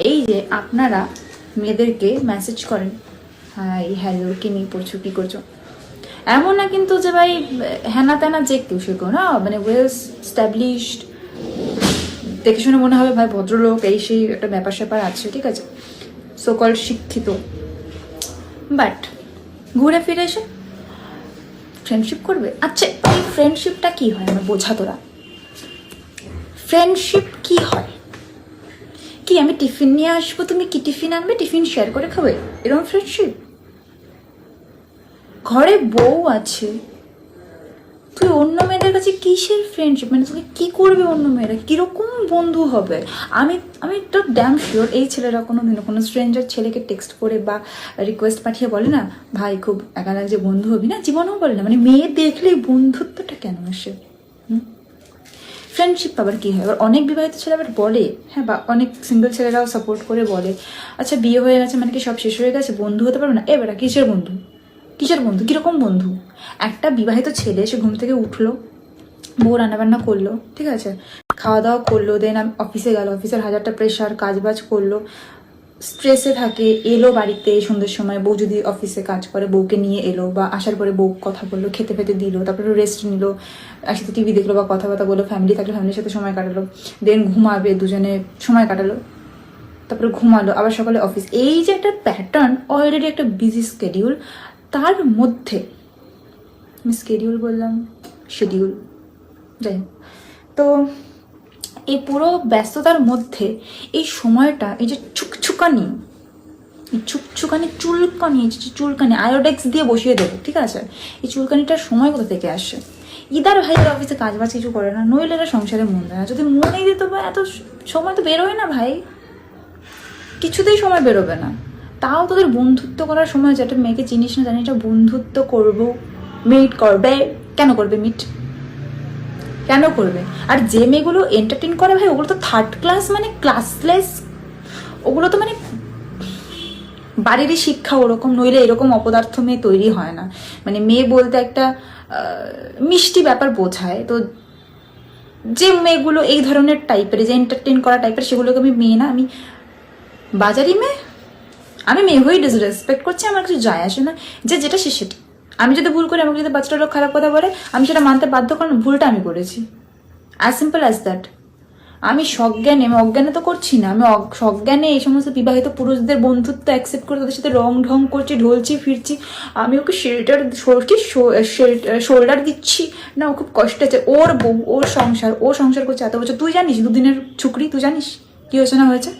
এই যে আপনারা মেয়েদেরকে মেসেজ করেন, হাই হ্যালো কি নিয়ে পড়ছো, কী করছো, এমন না কিন্তু যে ভাই হ্যানা ত্যানা যে কেউ শেখো না, মানে ওয়েল স্ট্যাবলিশড, দেখে শুনে মনে হবে ভাই ভদ্রলোক, এই সেই একটা ব্যাপার স্যাপার আছে, ঠিক আছে, সকল শিক্ষিত, বাট ঘুরে ফিরে এসে ফ্রেন্ডশিপ করবে। আচ্ছা এই ফ্রেন্ডশিপটা কি হয় আমার বোঝা তোরা, ফ্রেন্ডশিপ কি হয়? কি আমি টিফিন নিয়ে আসবো, তুমি কি টিফিন আনবে, টিফিন শেয়ার করে খাবে, এরকম ফ্রেন্ডশিপ? ঘরে বউ আছে, তুই অন্য মেয়েদের কাছে কিসের ফ্রেন্ডশিপ, মানে তোকে কি করবে অন্য মেয়েরা, কিরকম বন্ধু হবে? আমি আমি তো ড্যাম শিওর এই ছেলেরা কোনো স্ট্রেঞ্জার ছেলেকে টেক্সট করে বা রিকোয়েস্ট পাঠিয়ে বলে না ভাই খুব একা লাগছে বন্ধু হবি না, জীবনেও বলে না। মানে মেয়ে দেখলেই বন্ধুত্বটা কেন আসে? ফ্রেন্ডশিপ আবার কী হয়? এবার অনেক বিবাহিত ছেলে আবার বলে, হ্যাঁ, বা অনেক সিঙ্গেল ছেলেরাও সাপোর্ট করে বলে, আচ্ছা বিয়ে হয়ে গেছে মানে কি সব শেষ হয়ে গেছে, বন্ধু হতে পারবে না? এবারে কিসের বন্ধু, কিসের বন্ধু, কীরকম বন্ধু? একটা বিবাহিত ছেলে সে ঘুম থেকে উঠলো, বউ রান্নাবান্না করলো, ঠিক আছে, খাওয়া দাওয়া করলো, দেন অফিসে গেল, অফিসের হাজারটা প্রেশার, কাজবাজ করলো, স্ট্রেসে থাকে, এলো বাড়িতে সন্ধ্যের সময়, বউ যদি অফিসে কাজ করে বউকে নিয়ে এলো, বা আসার পরে বউ কথা বললো, খেতে ফেতে দিল, তারপরে রেস্ট নিল, একসাথে টিভি দেখলো বা কথাবার্তা বললো, ফ্যামিলি থাকলে ফ্যামিলির সাথে সময় কাটালো, দেন ঘুমাবে, দুজনে সময় কাটালো, তারপরে ঘুমালো, আবার সকালে অফিস। এই যে একটা প্যাটার্ন, অলরেডি একটা বিজি স্কেডিউল, তার মধ্যে আমি স্কেডিউল বললাম, শিডিউল, যাই হোক, তো এই পুরো ব্যস্ততার মধ্যে এই সময়টা, এই যে ছুকছুকানি, চুলকানি আয়োডেক্স দিয়ে বসিয়ে দেবো, ঠিক আছে, এই চুলকানিটার সময় কোথা থেকে আসে? ইদার ভাই এরা অফিসে কাজ বাজ কিছু করে না, নইলে এরা সংসারে মন দেয় না, যদি মনেই দিত বা এত সময় তো বেরোয় না ভাই, কিছুতেই সময় বেরোবে না। তাও তোদের বন্ধুত্ব করার সময়, যেটা মেয়েকে চিনিস না জানি, এটা বন্ধুত্ব করবো, মিট করবে, কেন করবে মিট, কেন করবে? আর যে মেয়েগুলো এন্টারটেন করে ভাই, ওগুলো তো থার্ড ক্লাস, মানে ক্লাসলেস, ওগুলো তো মানে বাড়িরই শিক্ষা ওরকম, নইলে এরকম অপদার্থ মেয়ে তৈরি হয় না। মানে মেয়ে বলতে একটা মিষ্টি ব্যাপার বোঝায়, তো যে মেয়েগুলো এই ধরনের টাইপের, যে এন্টারটেন করা টাইপের, সেগুলোকে আমি মেয়ে না, আমি বাজারি মেয়ে, আমি মেয়ে হয়েই ডিসরেসপেক্ট করছি, আমার কিছু যায় আসে না, যে যেটা সে সেটা। আমি যদি ভুল করি, আমাকে যদি বাচ্চাটা লোক খারাপ কথা বলে, আমি সেটা মানতে বাধ্য, কারণ ভুলটা আমি করেছি, অ্যাজ সিম্পল অ্যাজ দ্যাট। আমি সজ্ঞানে, আমি অজ্ঞানে তো করছি না, আমি সজ্ঞানে এই সমস্ত বিবাহিত পুরুষদের বন্ধুত্ব অ্যাকসেপ্ট করে তাদের সাথে রং ঢং করছি, ঢলছি ফিরছি, আমি ওকে শোল্ডার দিচ্ছি না, ও খুব কষ্ট আছে, ওর বউ, ওর সংসার, ও সংসার করছে এত বছর, তুই জানিস দুদিনের ছুকরি, তুই জানিস কি হয়েছে না হয়েছে?